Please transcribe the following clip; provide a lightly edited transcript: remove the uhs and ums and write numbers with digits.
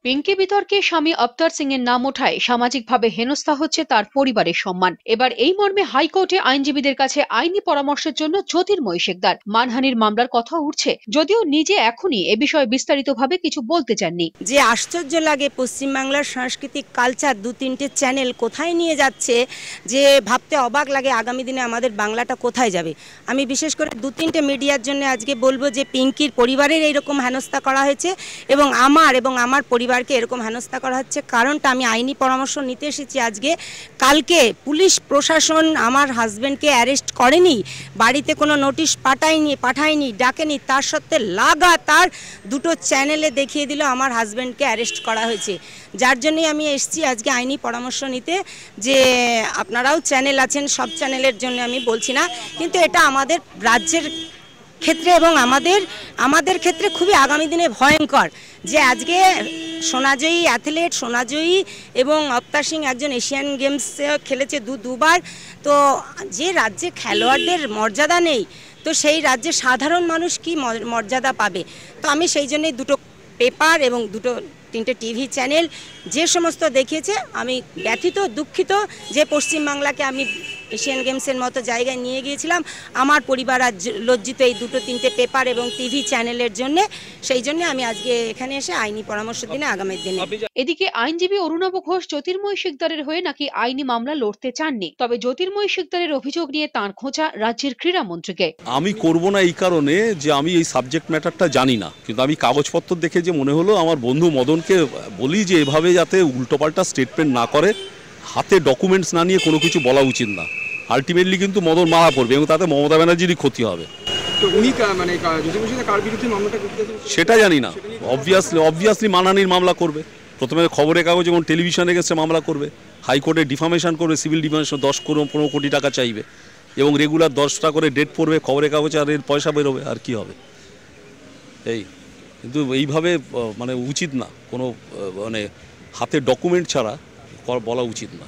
পিঙ্কি বিতর্কে স্বামী আফতার সিং এর নাম ওঠায় সামাজিকভাবে হেনস্থা হচ্ছে তার পরিবারের সম্মান। এবার এই মর্মে হাইকোর্টে আইনজীবীদের কাছে আইনি পরামর্শের জন্য জ্যোতির্ময়ী শিকদার। মানহানির মামলার কথা উঠছে, যদিও নিজে এখনই এ বিষয়ে বিস্তারিতভাবে কিছু বলতে চাননি। যে আশ্চর্য লাগে পশ্চিমবাংলার সাংস্কৃতিক কালচার দু তিনটে চ্যানেল কোথায় নিয়ে যাচ্ছে, যে ভাবতে অবাক লাগে আগামী দিনে আমাদের বাংলাটা কোথায় যাবে। আমি বিশেষ করে দু তিনটে মিডিয়ার জন্য আজকে বলবো যে পিঙ্কির পরিবারের এইরকম হেনস্থা করা হয়েছে এবং আমার পরিবারকে এরকম হেনস্থা করা হচ্ছে। কারণটা আমি আইনি পরামর্শ নিতে এসেছি আজকে। কালকে পুলিশ প্রশাসন আমার হাজব্যান্ডকে অ্যারেস্ট করেনি, বাড়িতে কোনো নোটিশ পাঠায়নি, ডাকেনি, তার সত্ত্বে লাগাতার দুটো চ্যানেলে দেখিয়ে দিল আমার হাজব্যান্ডকে অ্যারেস্ট করা হয়েছে। যার জন্যই আমি এসেছি আজকে আইনি পরামর্শ নিতে, যে আপনারাও চ্যানেল আছেন, সব চ্যানেলের জন্য আমি বলছি না, কিন্তু এটা আমাদের রাজ্যের ক্ষেত্রে এবং আমাদের ক্ষেত্রে খুবই আগামী দিনে ভয়ঙ্কর। যে আজকে সোনাজয়ী অ্যাথলেট, সোনাজয়ী এবং আফতার সিং একজন এশিয়ান গেমসে খেলেছে দুবার, তো যে রাজ্যে খেলোয়াড়দের মর্যাদা নেই, তো সেই রাজ্যে সাধারণ মানুষ কি মর্যাদা পাবে। তো আমি সেই জন্যই দুটো পেপার এবং তিনটে টিভি চ্যানেল যে সমস্ত দেখিয়েছে, আমি ব্যথিত, দুঃখিত যে পশ্চিমবাংলাকে আমি এশিয়ান গেমসের মতো জায়গায় নিয়ে গিয়েছিলাম। আমার পরিবার আজ লজ্জিত এই দুটো তিনটে পেপার এবং টিভি চ্যানেলের জন্য। সেই জন্য আমি আজকে এখানে এসে আইনি পরামর্শ দিনে আগামী দিনে। এদিকে আইনজীবী অরুণাভ ঘোষ জ্যোতির্ময়ী শিকদারের হয়ে নাকি আইনি মামলা লড়তে চাননি, তবে জ্যোতির্ময়ী শিকদারের অভিযোগ নিয়ে তাঁর খোঁচা রাজ্যের ক্রীড়া মন্ত্রীকে। আমি করব না এই কারণে যে আমি এই সাবজেক্ট ম্যাটারটা জানি না, কিন্তু আমি কাগজপত্র দেখে যে মনে হলো, আমার বন্ধু মদনকে বলি যে এভাবে যাতে উল্টোপাল্টা স্টেটমেন্ট না করে, হাতে ডকুমেন্টস না নিয়ে কোনো কিছু বলা উচিত না। আলটিমেটলি কিন্তু মদন মারা পড়বে এবং তাতে মমতা ব্যানার্জিরই ক্ষতি হবে। সেটা জানি না, অবভিয়াসলি মানহানির মামলা করবে। প্রথমে খবরের কাগজ এবং টেলিভিশনে গেছে মামলা করবে, হাইকোর্টে ডিফামেশন করবে, সিভিল ডিফামেশন 10-15 কোটি টাকা চাইবে এবং রেগুলার 10টা করে ডেট পড়বে খবরের কাগজে, আর এর পয়সা বেরোবে, আর কি হবে এই। কিন্তু এইভাবে মানে উচিত না, কোনো মানে হাতে ডকুমেন্ট ছাড়া বলা উচিত না।